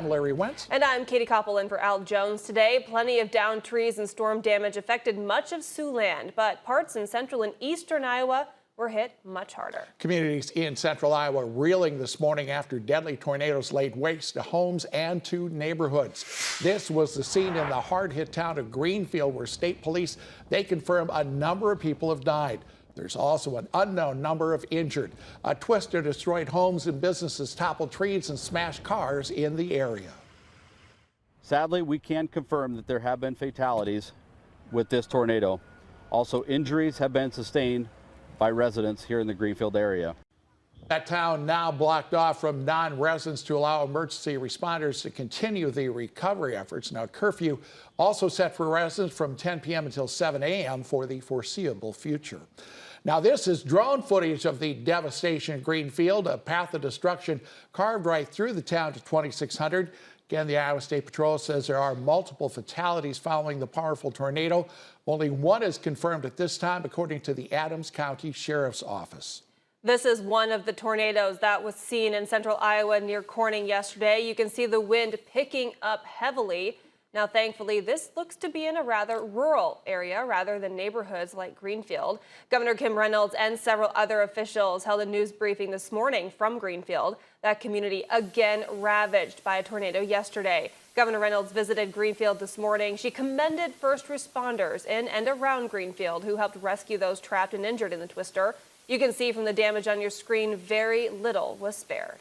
I'm Larry Wentz. And I'm Katie Koppel in for Al Jones today. Plenty of downed trees and storm damage affected much of Siouxland, but parts in central and eastern Iowa were hit much harder. Communities in central Iowa reeling this morning after deadly tornadoes laid waste to homes and to neighborhoods. This was the scene in the hard-hit town of Greenfield, where state police, they confirm a number of people have died. There's also an unknown number of injured. A twister destroyed homes and businesses, toppled trees, and smashed cars in the area. Sadly, we can confirm that there have been fatalities with this tornado. Also, injuries have been sustained by residents here in the Greenfield area. That town now blocked off from non-residents to allow emergency responders to continue the recovery efforts. Now, curfew also set for residents from 10 p.m. until 7 a.m. for the foreseeable future. Now, this is drone footage of the devastation in Greenfield, a path of destruction carved right through the town to 2600. Again, the Iowa State Patrol says there are multiple fatalities following the powerful tornado. Only one is confirmed at this time, according to the Adams County Sheriff's Office. This is one of the tornadoes that was seen in central Iowa near Corning yesterday. You can see the wind picking up heavily. Now, thankfully, this looks to be in a rather rural area rather than neighborhoods like Greenfield. Governor Kim Reynolds and several other officials held a news briefing this morning from Greenfield. That community again ravaged by a tornado yesterday. Governor Reynolds visited Greenfield this morning. She commended first responders in and around Greenfield who helped rescue those trapped and injured in the twister. You can see from the damage on your screen, very little was spared.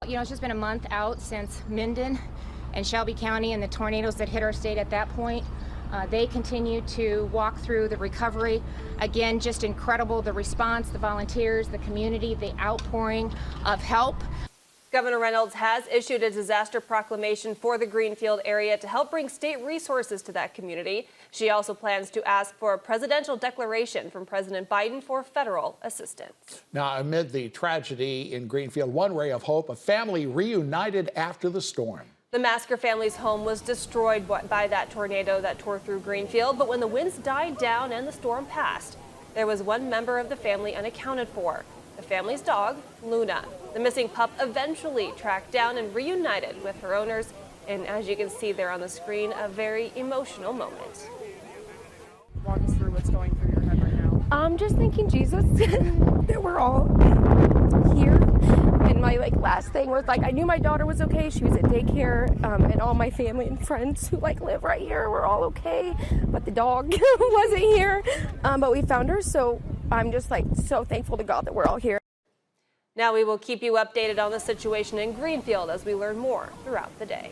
You know, it's just been a month out since Minden and Shelby County and the tornadoes that hit our state at that point. They continue to walk through the recovery. Again, just incredible, the response, the volunteers, the community, the outpouring of help. Governor Reynolds has issued a disaster proclamation for the Greenfield area to help bring state resources to that community. She also plans to ask for a presidential declaration from President Biden for federal assistance. Now, amid the tragedy in Greenfield, one ray of hope, a family reunited after the storm. The Masker family's home was destroyed by that tornado that tore through Greenfield, but when the winds died down and the storm passed, there was one member of the family unaccounted for, the family's dog, Luna. The missing pup eventually tracked down and reunited with her owners, and as you can see there on the screen, a very emotional moment. Walk us through what's going through your head right now. I'm just thanking Jesus that we're all here. And my last thing was I knew my daughter was okay. She was at daycare, and all my family and friends who live right here were all okay. But the dog wasn't here. But we found her, so I'm just so thankful to God that we're all here. Now we will keep you updated on the situation in Greenfield as we learn more throughout the day.